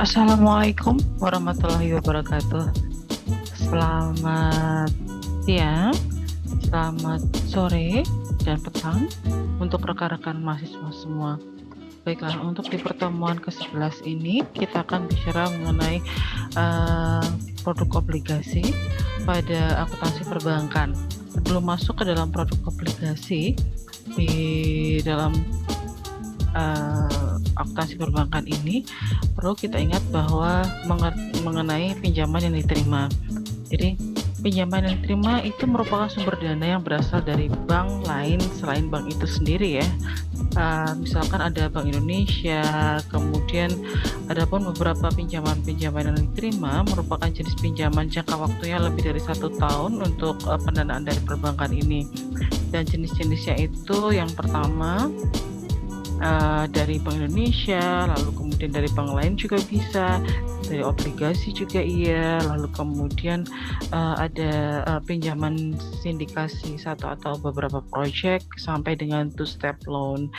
Assalamualaikum warahmatullahi wabarakatuh. Selamat siang, selamat sore, dan petang untuk rekan-rekan mahasiswa semua. Baiklah, untuk di pertemuan ke-11 ini kita akan bicara mengenai produk obligasi pada akuntansi perbankan. Sebelum masuk ke dalam produk obligasi di dalam akuntansi perbankan ini, perlu kita ingat bahwa mengenai pinjaman yang diterima. Jadi pinjaman yang diterima itu merupakan sumber dana yang berasal dari bank lain selain bank itu sendiri ya. Misalkan ada Bank Indonesia, kemudian ada pun beberapa pinjaman-pinjaman yang diterima merupakan jenis pinjaman jangka waktunya lebih dari 1 tahun untuk pendanaan dari perbankan ini. Dan jenis-jenisnya itu yang pertama dari Bank Indonesia, lalu kemudian dari bank lain juga bisa, dari obligasi juga iya, lalu kemudian ada pinjaman sindikasi satu atau beberapa proyek sampai dengan two-step loan.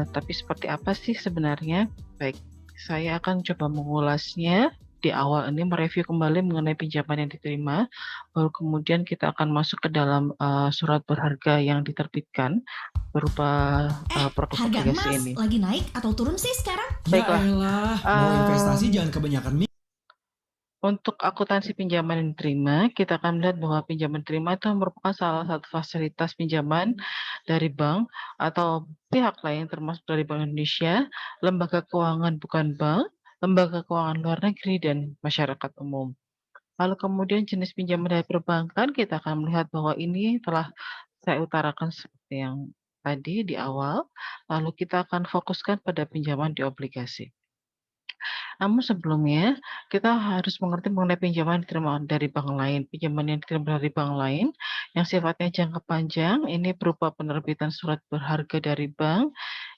Tapi seperti apa sih sebenarnya? Baik, saya akan coba mengulasnya di awal ini, mereview kembali mengenai pinjaman yang diterima, lalu kemudian kita akan masuk ke dalam surat berharga yang diterbitkan berupa produk Harga obligasi emas ini. lagi naik atau turun sih sekarang? Baiklah. Ya elah, mau investasi jangan kebanyakan Untuk akuntansi pinjaman yang diterima, kita akan melihat bahwa pinjaman diterima itu merupakan salah satu fasilitas pinjaman dari bank atau pihak lain termasuk dari Bank Indonesia, lembaga keuangan bukan bank, lembaga keuangan luar negeri, dan masyarakat umum. Lalu kemudian jenis pinjaman dari perbankan, kita akan melihat bahwa ini telah saya utarakan seperti yang tadi di awal, lalu kita akan fokuskan pada pinjaman di obligasi. Namun sebelumnya, kita harus mengerti mengenai pinjaman diterima dari bank lain. Pinjaman yang diterima dari bank lain yang sifatnya jangka panjang, ini berupa penerbitan surat berharga dari bank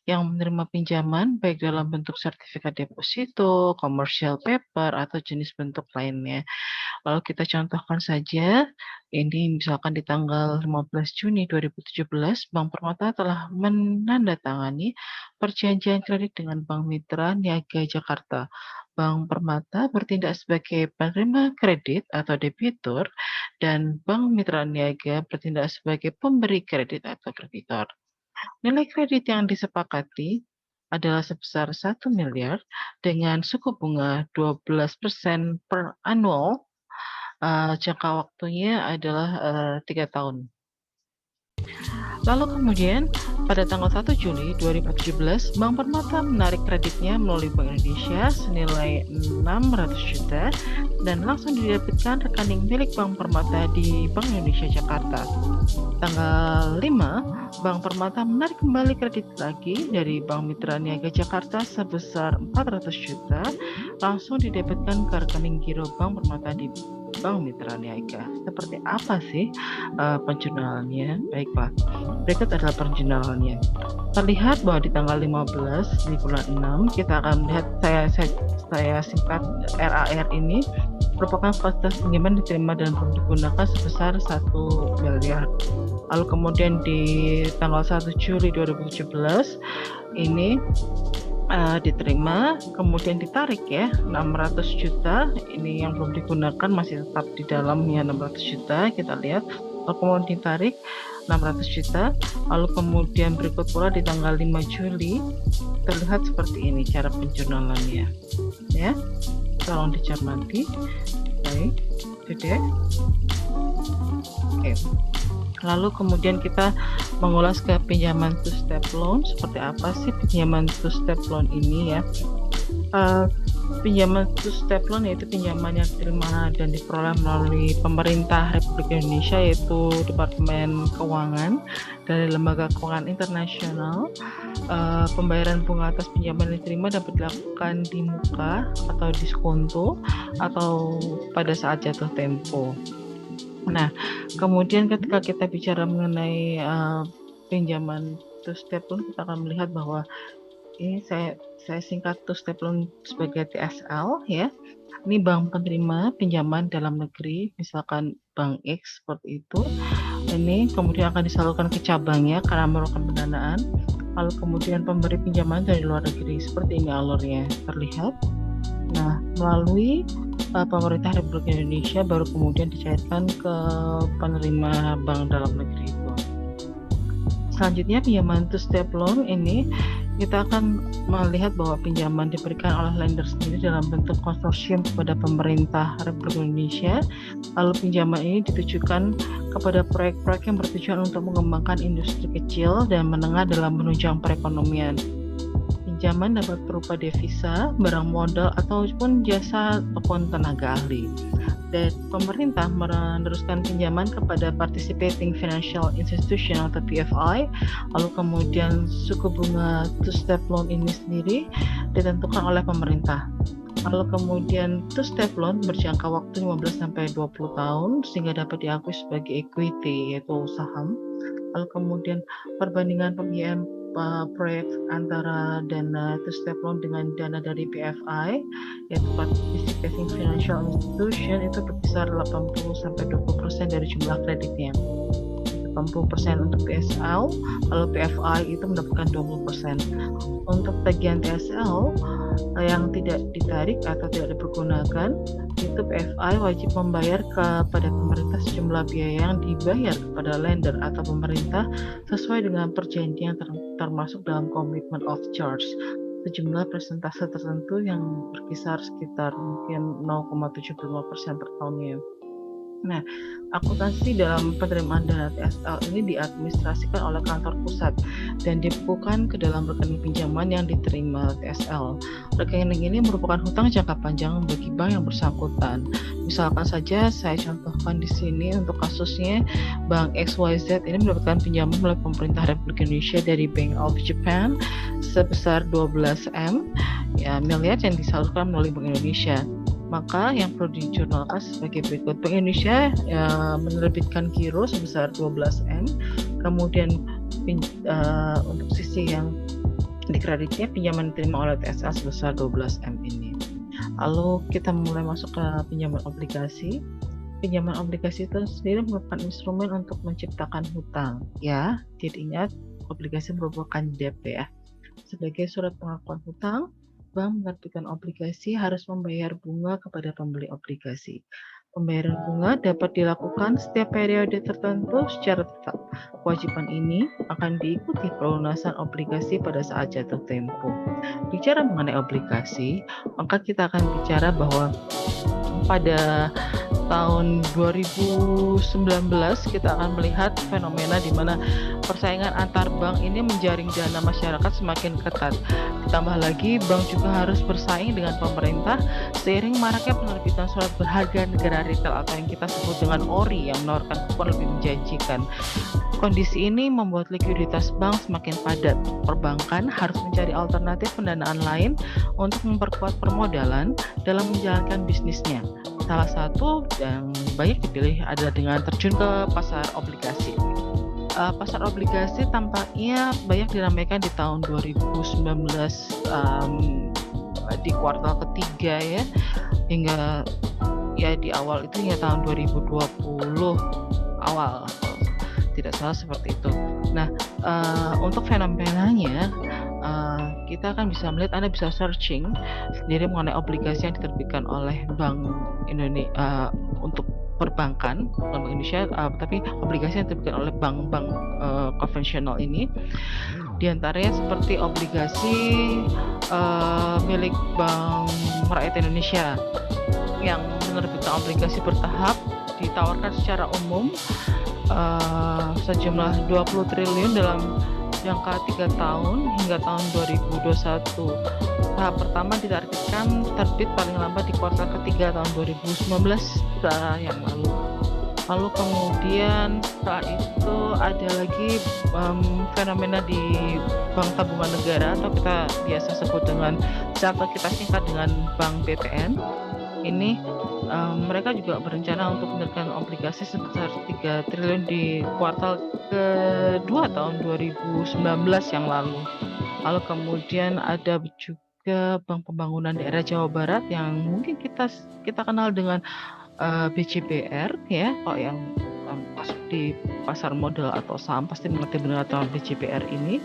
yang menerima pinjaman baik dalam bentuk sertifikat deposito, commercial paper, atau jenis bentuk lainnya. Lalu kita contohkan saja, ini misalkan di tanggal 15 Juni 2017, Bank Permata telah menandatangani perjanjian kredit dengan Bank Mitra Niaga Jakarta. Bank Permata bertindak sebagai penerima kredit atau debitur, dan Bank Mitra Niaga bertindak sebagai pemberi kredit atau kreditor. Nilai kredit yang disepakati adalah sebesar 1 miliar dengan suku bunga 12% per annual. Jangka waktunya adalah 3 tahun. Lalu kemudian pada tanggal 1 Juli 2017, Bank Permata menarik kreditnya melalui Bank Indonesia senilai 600 juta dan langsung didebitkan rekening milik Bank Permata di Bank Indonesia Jakarta. Tanggal 5, Bank Permata menarik kembali kredit lagi dari Bank Mitra Niaga Jakarta sebesar 400 juta langsung didebitkan ke rekening giro Bank Permata di Bank Mitra Niaga. Seperti apa sih penjurnalannya? Baiklah, berikut adalah penjurnalannya. Terlihat bahwa di tanggal 15 di bulan 6 kita akan melihat, saya singkat RAR ini merupakan fasilitas pinjaman diterima dan belum digunakan sebesar 1 miliar. Lalu kemudian di tanggal 1 Juli 2017 ini diterima, kemudian ditarik ya 600 juta, ini yang belum digunakan masih tetap di dalamnya 600 juta, kita lihat. Lalu kemudian ditarik 600 juta, lalu kemudian berikut pula di tanggal 5 Juli terlihat seperti ini cara penjurnalannya ya, tolong dicermati. Baik, sudah. Oke. Lalu kemudian kita mengulas ke pinjaman two-step loan. Seperti apa sih pinjaman two-step loan ini ya? Pinjaman two-step loan yaitu pinjaman yang diterima dan diperoleh melalui pemerintah Republik Indonesia, yaitu Departemen Keuangan dari lembaga keuangan internasional. Pembayaran bunga atas pinjaman yang diterima dapat dilakukan di muka atau diskonto atau pada saat jatuh tempo. Nah, kemudian ketika kita bicara mengenai pinjaman two-step loan, kita akan melihat bahwa ini saya singkat two-step loan sebagai TSL ya. Ini bank penerima pinjaman dalam negeri, misalkan Bank X seperti itu. Ini kemudian akan disalurkan ke cabangnya karena memerlukan pendanaan. Lalu kemudian pemberi pinjaman dari luar negeri, seperti ini alurnya terlihat. Nah, melalui pemerintah Republik Indonesia baru kemudian dicairkan ke penerima bank dalam negeri itu. Selanjutnya pinjaman two-step loan ini kita akan melihat bahwa pinjaman diberikan oleh lender sendiri dalam bentuk konsorsium kepada pemerintah Republik Indonesia. Lalu pinjaman ini ditujukan kepada proyek-proyek yang bertujuan untuk mengembangkan industri kecil dan menengah dalam menunjang perekonomian. Pinjaman dapat berupa devisa, barang modal, ataupun jasa ataupun tenaga ahli. Dan pemerintah meneruskan pinjaman kepada Participating Financial Institution atau PFI, lalu kemudian suku bunga two-step loan ini sendiri ditentukan oleh pemerintah. Lalu kemudian two-step loan berjangka waktu 15-20 tahun sehingga dapat diakui sebagai equity yaitu saham. Lalu kemudian perbandingan pembiayaan proyek antara dana two-step loan dengan dana dari PFI yaitu Participating Financial Institution itu berkisar 80-20% dari jumlah kreditnya. 80% untuk TSL, lalu PFI itu mendapatkan 20%. Untuk tagihan TSL yang tidak ditarik atau tidak dipergunakan, itu PFI wajib membayar kepada pemerintah sejumlah biaya yang dibayar kepada lender atau pemerintah sesuai dengan perjanjian termasuk dalam commitment of charge sejumlah persentase tertentu yang berkisar sekitar mungkin 0,75% per tahunnya. Nah, akuntansi dalam penerimaan dana TSL ini diadministrasikan oleh kantor pusat dan dibukukan ke dalam rekening pinjaman yang diterima TSL. Rekening ini merupakan hutang jangka panjang bagi bank yang bersangkutan. Misalkan saja saya contohkan di sini untuk kasusnya Bank XYZ ini mendapatkan pinjaman oleh pemerintah Republik Indonesia dari Bank of Japan sebesar 12 miliar yang disalurkan melalui Bank Indonesia. Maka yang perlu dijurnalkan sebagai berikut. Bank Indonesia menerbitkan giro sebesar 12 kemudian untuk sisi yang dikreditnya pinjaman diterima oleh TSL sebesar 12 ini. Lalu kita mulai masuk ke pinjaman obligasi. Pinjaman obligasi itu sendiri merupakan instrumen untuk menciptakan hutang. Ya, jadi ingat obligasi merupakan debt ya. Sebagai surat pengakuan hutang, bank menerbitkan obligasi harus membayar bunga kepada pembeli obligasi. Pembayaran bunga dapat dilakukan setiap periode tertentu secara tetap. Kewajiban ini akan diikuti pelunasan obligasi pada saat jatuh tempo. Bicara mengenai obligasi, maka kita akan bicara bahwa pada tahun 2019 kita akan melihat fenomena di mana persaingan antar bank ini menjaring dana masyarakat semakin ketat. Ditambah lagi bank juga harus bersaing dengan pemerintah seiring maraknya penerbitan surat berharga negara retail atau yang kita sebut dengan ORI yang menawarkan kupon lebih menjanjikan. Kondisi ini membuat likuiditas bank semakin padat. Perbankan harus mencari alternatif pendanaan lain untuk memperkuat permodalan dalam menjalankan bisnisnya. Salah satu yang banyak dipilih adalah dengan terjun ke pasar obligasi. Pasar obligasi tampaknya banyak diramaikan di tahun 2019 di kuartal ketiga ya, hingga ya di awal itu hingga tahun 2020 awal kalau tidak salah seperti itu. Nah, untuk fenomenanya kita akan bisa melihat, Anda bisa searching sendiri mengenai obligasi yang diterbitkan oleh Bank Indonesia untuk perbankan, bukan Bank Indonesia, tapi obligasi yang diterbitkan oleh bank-bank konvensional ini. Di antaranya seperti obligasi milik Bank Rakyat Indonesia yang menerbitkan obligasi bertahap, ditawarkan secara umum sejumlah 20 triliun dalam jangka 3 tahun hingga tahun 2021. Tahap pertama ditargetkan terbit paling lambat di kuartal ketiga tahun 2019 yang lalu. Lalu kemudian setelah itu ada lagi fenomena di Bank Tabungan Negara atau kita biasa sebut dengan atau kita singkat dengan Bank BTN. Ini mereka juga berencana untuk menerbitkan obligasi sebesar 3 triliun di kuartal kedua tahun 2019 yang lalu. Lalu kemudian ada juga Bank Pembangunan Daerah Jawa Barat yang mungkin kita kenal dengan BCBR ya, kalau yang masuk di pasar modal atau saham pasti mengerti benar atau BCPR ini.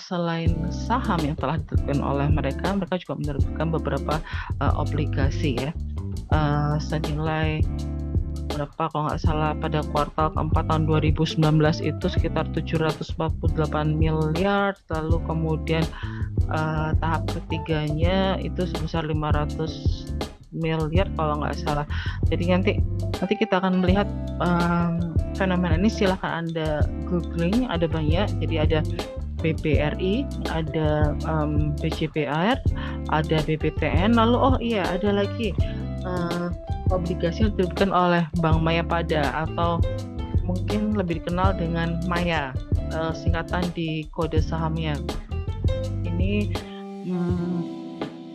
Selain saham yang telah diterbitkan oleh mereka juga menerbitkan beberapa obligasi ya, senilai berapa kalau nggak salah pada kuartal keempat tahun 2019 itu sekitar 748 miliar, lalu kemudian tahap ketiganya itu sebesar 500 miliar kalau nggak salah. Jadi nanti kita akan melihat fenomena ini. Silahkan Anda googling, ada banyak. Jadi ada BBRI, ada BCPR, ada BBTN, lalu ada lagi obligasi yang diterbitkan oleh Bank Mayapada atau mungkin lebih dikenal dengan Maya, singkatan di kode sahamnya. Ini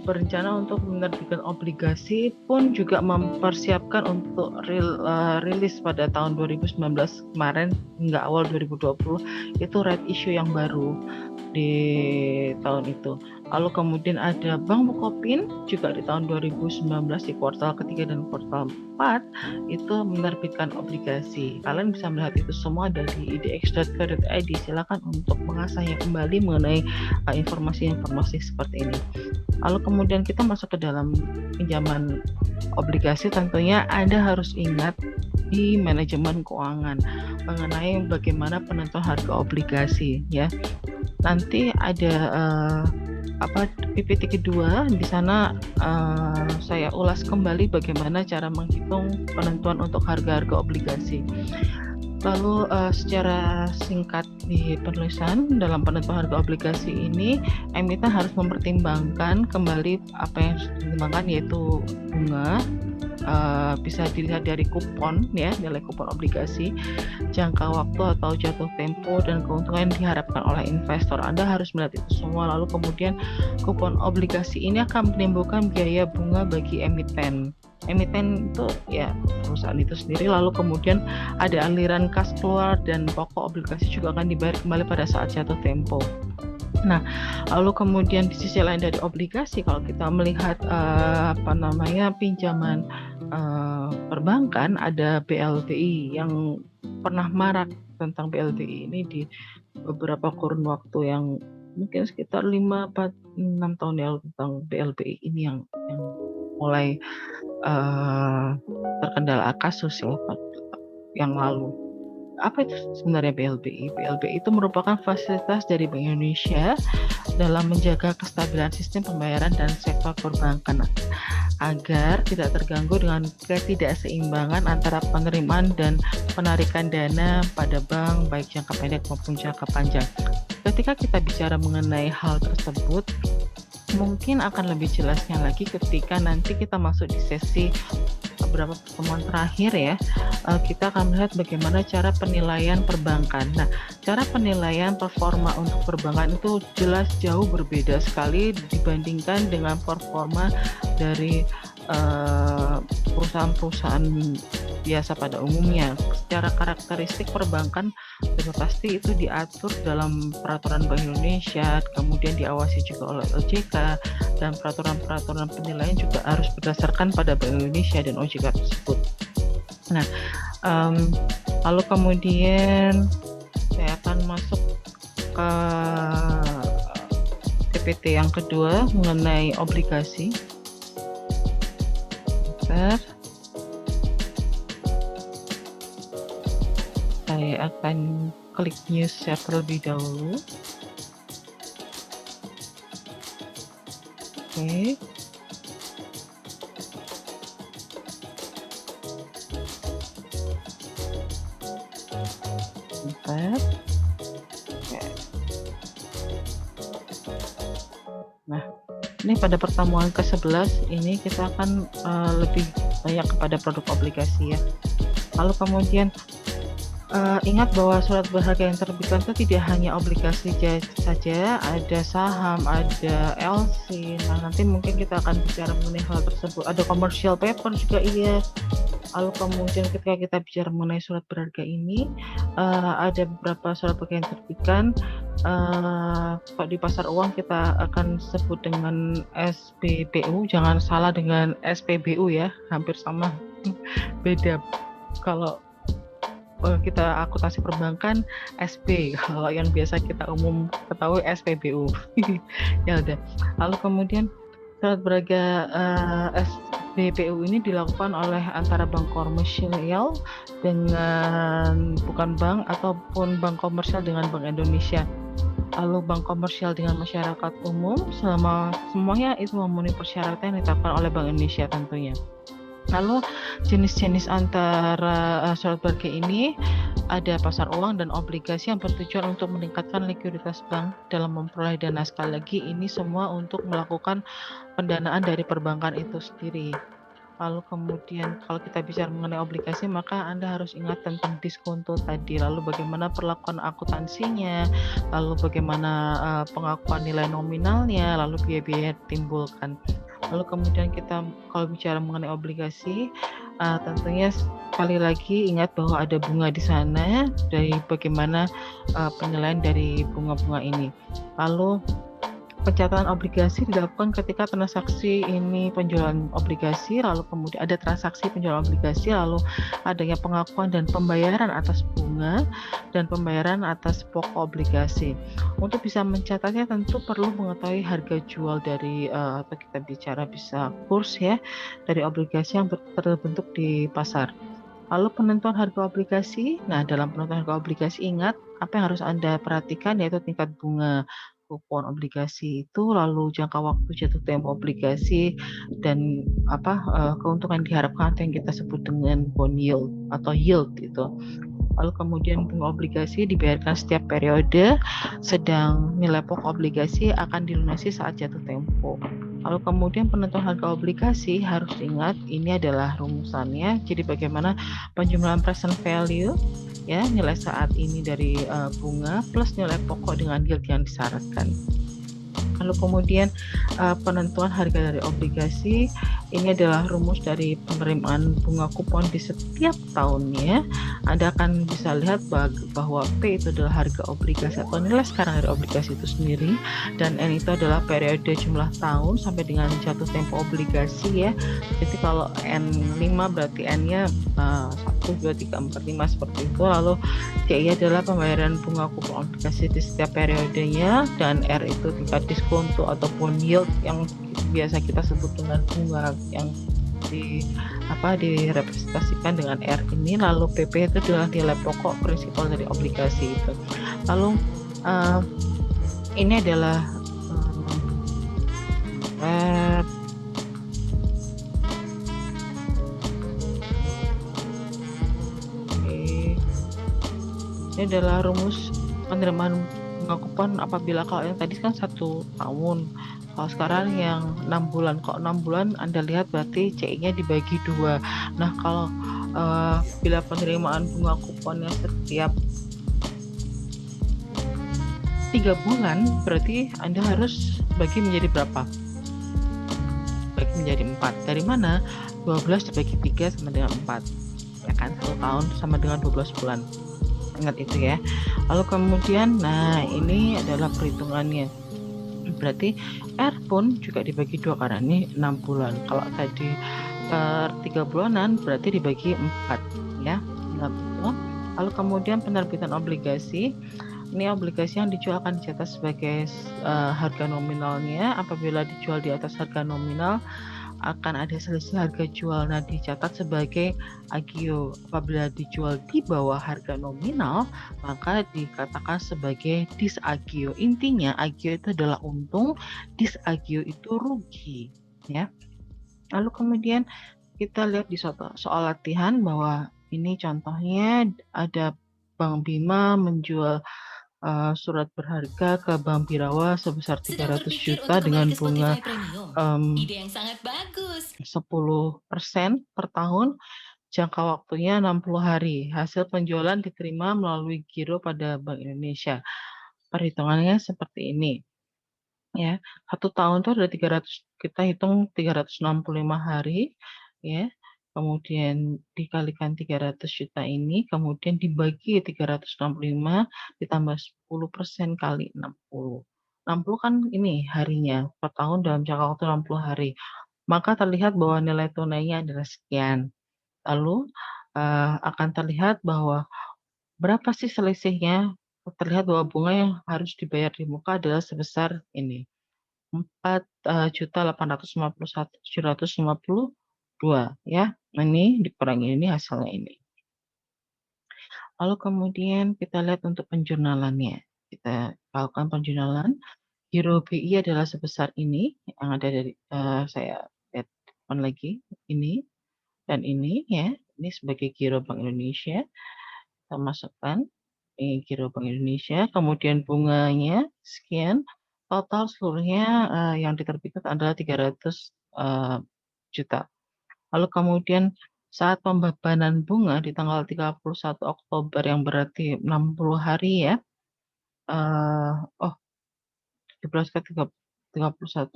berencana untuk menerbitkan obligasi pun juga mempersiapkan untuk rilis pada tahun 2019 kemarin hingga awal 2020 itu right issue yang baru di tahun itu. Lalu kemudian ada Bank Bukopin juga di tahun 2019 di kuartal ketiga dan kuartal 4 itu menerbitkan obligasi. Kalian bisa melihat itu semua ada di idx.co.id. Silakan untuk mengasahnya kembali mengenai informasi-informasi seperti ini. Lalu kemudian kita masuk ke dalam pinjaman obligasi, tentunya Anda harus ingat di manajemen keuangan mengenai bagaimana penentuan harga obligasi ya. Nanti ada PPT kedua, di sana saya ulas kembali bagaimana cara menghitung penentuan untuk harga-harga obligasi. Lalu secara singkat di penulisan dalam penentuan harga obligasi ini, emiten harus mempertimbangkan kembali apa yang harus dipertimbangkan, yaitu bunga, bisa dilihat dari kupon ya, nilai kupon obligasi, jangka waktu atau jatuh tempo, dan keuntungan yang diharapkan oleh investor. Anda harus melihat itu semua. Lalu kemudian kupon obligasi ini akan menimbulkan biaya bunga bagi emiten. Emiten itu ya perusahaan itu sendiri. Lalu kemudian ada aliran kas keluar dan pokok obligasi juga akan dibayar kembali pada saat jatuh tempo. Nah, lalu kemudian di sisi lain dari obligasi, kalau kita melihat pinjaman perbankan, ada BLTI yang pernah marak tentang BLTI ini di beberapa kurun waktu yang mungkin sekitar 5-6 tahun yang lalu, tentang BLTI ini yang mulai terkendala kasus ya yang lalu. Apa itu sebenarnya BLBI? BLBI itu merupakan fasilitas dari Bank Indonesia dalam menjaga kestabilan sistem pembayaran dan sektor perbankan agar tidak terganggu dengan ketidakseimbangan antara penerimaan dan penarikan dana pada bank, baik jangka pendek maupun jangka panjang. Ketika kita bicara mengenai hal tersebut, mungkin akan lebih jelasnya lagi ketika nanti kita masuk di sesi beberapa pertemuan terakhir ya. Kita akan melihat bagaimana cara penilaian perbankan. Nah, cara penilaian performa untuk perbankan itu jelas jauh berbeda sekali dibandingkan dengan performa dari perusahaan-perusahaan biasa pada umumnya. Secara karakteristik perbankan sudah pasti itu diatur dalam peraturan Bank Indonesia, kemudian diawasi juga oleh OJK, dan peraturan-peraturan penilaian juga harus berdasarkan pada Bank Indonesia dan OJK tersebut. Nah, lalu kemudian saya akan masuk ke PPT yang kedua mengenai obligasi. Saya akan klik news share terlebih dahulu. Oke. Bentar. Oke. Nah, ini pada pertemuan ke-11 ini kita akan lebih banyak kepada produk obligasi ya. Lalu kemudian ingat bahwa surat berharga yang terbitkan itu tidak hanya obligasi saja, ada saham, ada LC. Nah, nanti mungkin kita akan bicara mengenai hal tersebut. Ada commercial paper juga iya. Lalu kemudian ketika kita bicara mengenai surat berharga ini, ada beberapa surat berharga yang terbitkan. Kalau di pasar uang kita akan sebut dengan SPBU, jangan salah dengan SPBU ya, hampir sama, beda. Kalau kita akuntansi perbankan SB, kalau yang biasa kita umum ketahui SPBU. Ya udah. Lalu kemudian surat berharga SBPU ini dilakukan oleh antara bank komersial dengan bukan bank ataupun bank komersial dengan Bank Indonesia. Lalu bank komersial dengan masyarakat umum semuanya itu memenuhi persyaratan yang ditetapkan oleh Bank Indonesia tentunya. Lalu jenis-jenis antara surat berharga ini ada pasar uang dan obligasi yang bertujuan untuk meningkatkan likuiditas bank dalam memperoleh dana. Sekali lagi ini semua untuk melakukan pendanaan dari perbankan itu sendiri. Lalu kemudian kalau kita bicara mengenai obligasi, maka Anda harus ingat tentang diskonto tadi, lalu bagaimana perlakuan akuntansinya, lalu bagaimana pengakuan nilai nominalnya, lalu biaya-biaya yang ditimbulkan. Lalu kemudian kita kalau bicara mengenai obligasi, tentunya sekali lagi ingat bahwa ada bunga di sana dari bagaimana penilaian dari bunga-bunga ini. Lalu pencatatan obligasi dilakukan ketika transaksi ini penjualan obligasi, lalu kemudian ada transaksi penjualan obligasi, lalu adanya pengakuan dan pembayaran atas bunga dan pembayaran atas pokok obligasi. Untuk bisa mencatatnya tentu perlu mengetahui harga jual dari atau kita bicara bisa kurs ya dari obligasi yang terbentuk di pasar. Lalu penentuan harga obligasi. Nah, dalam penentuan harga obligasi ingat apa yang harus Anda perhatikan yaitu tingkat bunga kupon obligasi itu, lalu jangka waktu jatuh tempo obligasi dan keuntungan diharapkan atau yang kita sebut dengan bond yield atau yield itu. Lalu kemudian bunga obligasi dibayarkan setiap periode, sedang nilai pokok obligasi akan dilunasi saat jatuh tempo. Lalu kemudian penentuan harga obligasi harus diingat ini adalah rumusannya. Jadi bagaimana penjumlahan present value ya nilai saat ini dari bunga plus nilai pokok dengan yield yang disyaratkan. Lalu kemudian penentuan harga dari obligasi ini adalah rumus dari penerimaan bunga kupon di setiap tahunnya. Anda akan bisa lihat bahwa P itu adalah harga obligasi atau nilai sekarang dari obligasi itu sendiri, dan N itu adalah periode jumlah tahun sampai dengan jatuh tempo obligasi ya. Jadi kalau N5 berarti N-nya 1, 2, 3, 4, 5 seperti itu. Lalu CI adalah pembayaran bunga kupon obligasi di setiap periodenya, dan R itu tingkat diskonto ataupun yield yang biasa kita sebut dengan bunga yang direpresentasikan dengan R ini. Lalu PP itu adalah nilai pokok prinsipal dari obligasi itu. Lalu ini adalah ini adalah rumus penerimaan bunga kupon apabila kalau yang tadi kan 1 tahun, kalau sekarang yang 6 bulan. Kalau 6 bulan Anda lihat berarti CI-nya dibagi 2. Nah kalau bila penerimaan bunga kuponnya setiap 3 bulan, berarti Anda harus bagi menjadi berapa? Bagi menjadi 4. Dari mana? 12 dibagi 3 sama dengan 4. Ya kan, 1 tahun sama dengan 12 bulan. Ingat itu ya. Lalu kemudian nah ini adalah perhitungannya. Berarti R pun juga dibagi 2 karena ini 6 bulan. Kalau tadi per 3 bulanan berarti dibagi 4 ya. Ingat itu. Lalu kemudian penerbitan obligasi. Ini obligasi yang dijual akan dicatat sebagai harga nominalnya. Apabila dijual di atas harga nominal akan ada selisih harga jual. Nah, dicatat sebagai agio. Apabila dijual di bawah harga nominal, maka dikatakan sebagai disagio. Intinya agio itu adalah untung, disagio itu rugi, ya. Lalu kemudian kita lihat di soal latihan bahwa ini contohnya ada Bank Bima menjual surat berharga ke Bank Birawa sebesar 300 juta dengan bunga Ide yang sangat bagus. 10% per tahun, jangka waktunya 60 hari. Hasil penjualan diterima melalui giro pada Bank Indonesia. Perhitungannya seperti ini, ya. 1 tahun itu ada 300, kita hitung 365 hari, ya. Kemudian dikalikan 300 juta ini, kemudian dibagi 365 ditambah 10% kali 60. 60 kan ini harinya, per tahun dalam jangka waktu 60 hari. Maka terlihat bahwa nilai tunainya adalah sekian. Lalu akan terlihat bahwa Berapa sih selisihnya? Terlihat bahwa bunga yang harus dibayar di muka adalah sebesar ini, 4.851.752 ya. Ini dikurangi ini hasilnya ini. Lalu kemudian kita lihat untuk penjurnalannya. Kita lakukan penjurnalan, giro BI adalah sebesar ini yang ada dari saya lihat depan lagi, ini dan ini ya. Ini sebagai giro Bank Indonesia. Kita masukkan ini giro Bank Indonesia, kemudian bunganya sekian, total seluruhnya yang diterbitkan adalah 300 juta. Lalu kemudian saat pembebanan bunga di tanggal 31 Oktober yang berarti 60 hari ya, oh 17 ke 31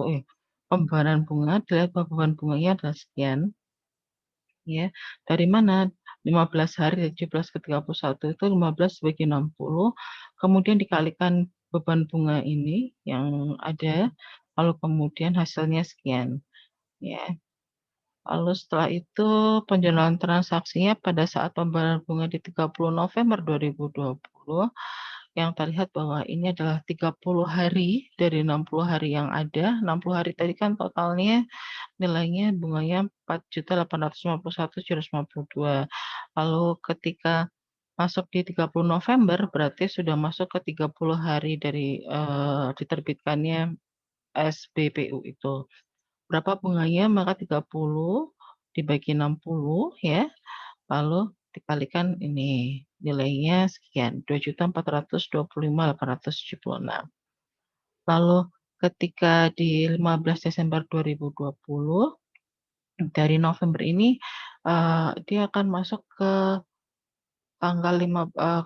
ya, pembebanan bunga, dilihat bahwa beban bunganya adalah sekian, ya. Dari mana? 15 hari dari 17 ke 31 itu 15 bagi 60, kemudian dikalikan beban bunga ini yang ada, lalu kemudian hasilnya sekian, ya. Lalu setelah itu penjurnalin transaksinya pada saat pembayaran bunga di 30 November 2020 yang terlihat bahwa ini adalah 30 hari dari 60 hari yang ada. 60 hari tadi kan totalnya nilainya bunganya 4.851.752. Lalu ketika masuk di 30 November berarti sudah masuk ke 30 hari dari diterbitkannya SBPU itu. Berapa bunganya? Maka 30 dibagi 60 ya, lalu dikalikan ini, nilainya sekian, 2.425.876. Lalu ketika di 15 Desember 2020, dari November ini, dia akan masuk ke tanggal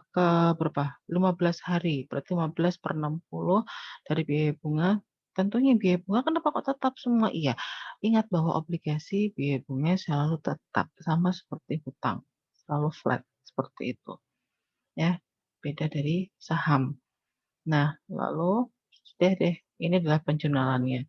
ke berapa, 15 hari, berarti 15/60 dari biaya bunga. Tentunya biaya bunga kenapa kok tetap semua? Iya, ingat bahwa obligasi biaya bunganya selalu tetap, sama seperti hutang, selalu flat, seperti itu, ya, beda dari saham. Nah, lalu sudah deh, ini adalah penjurnalannya.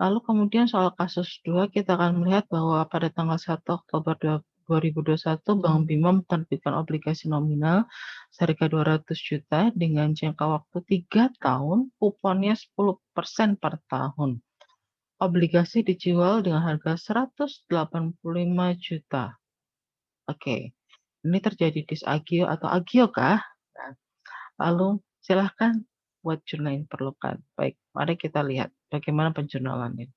Lalu kemudian soal kasus 2 kita akan melihat bahwa pada tanggal 1 Oktober 2021 Bank Bima menerbitkan obligasi nominal seharga 200 juta dengan jangka waktu 3 tahun, kuponnya 10% per tahun. Obligasi dijual dengan harga 185 juta. Oke, ini terjadi disagio atau agio kah? Nah, lalu silahkan buat jurnal yang diperlukan. Baik, mari kita lihat bagaimana penjurnalannya.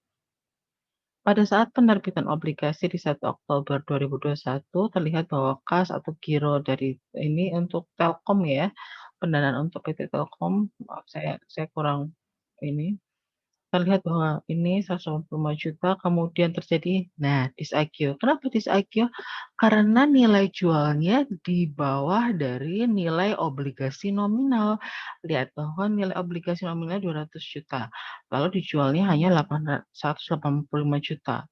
Pada saat penerbitan obligasi di 1 Oktober 2021 terlihat bahwa kas atau giro dari ini untuk Telkom ya, pendanaan untuk PT Telkom, maaf saya kurang ini, terlihat bahwa ini 185 juta kemudian terjadi, nah disagio. Kenapa disagio? Karena nilai jualnya di bawah dari nilai obligasi nominal. Lihat bahwa nilai obligasi nominal 200 juta, lalu dijualnya hanya 185 juta.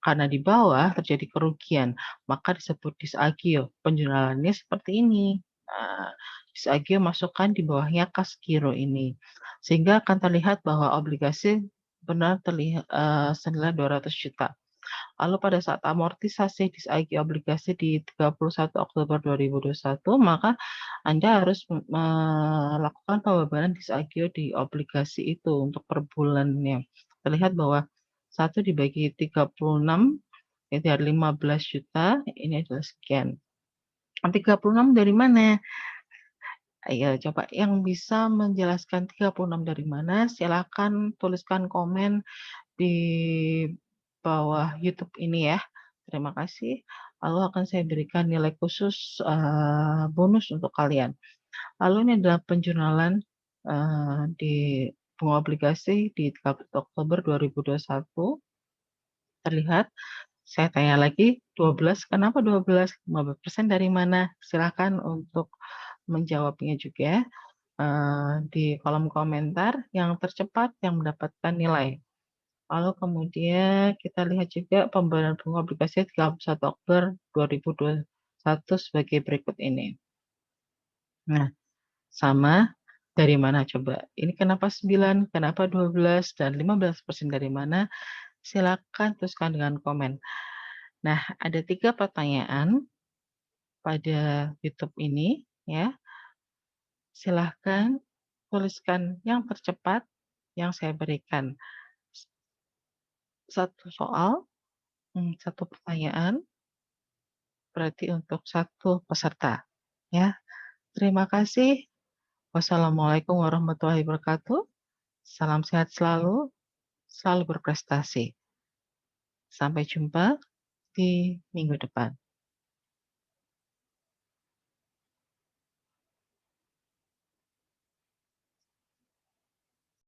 Karena di bawah terjadi kerugian, maka disebut disagio. Penjurnalannya seperti ini. Nah, disagio masukkan di bawahnya kas giro ini. Sehingga akan terlihat bahwa obligasi benar terlihat senilai 200 juta. Lalu pada saat amortisasi disagio obligasi di 31 Oktober 2021, maka Anda harus melakukan pembebanan disagio di obligasi itu untuk per bulannya. Terlihat bahwa 1 dibagi 36, ya dari 15 juta, ini adalah sekian. 36 dari mana? Ayo coba yang bisa menjelaskan 36 dari mana, silakan tuliskan komen di bawah YouTube ini ya. Terima kasih. Lalu akan saya berikan nilai khusus bonus untuk kalian. Lalu ini adalah penjurnalan di bunga obligasi di 30 Oktober 2021. Terlihat, saya tanya lagi 12, kenapa 12? 15% dari mana? Silakan untuk menjawabnya juga di kolom komentar yang tercepat yang mendapatkan nilai. Lalu kemudian kita lihat juga pembayaran bunga obligasi 31 Oktober 2021 sebagai berikut ini. Nah, sama dari mana coba? Ini kenapa 9, kenapa 12, dan 15% dari mana? Silakan tuliskan dengan komen. Nah, ada 3 pertanyaan pada YouTube ini. ya. Silahkan tuliskan yang tercepat yang saya berikan. Satu soal, satu pertanyaan, berarti untuk satu peserta, ya. Terima kasih. Wassalamualaikum warahmatullahi wabarakatuh. Salam sehat selalu, selalu berprestasi. Sampai jumpa di minggu depan.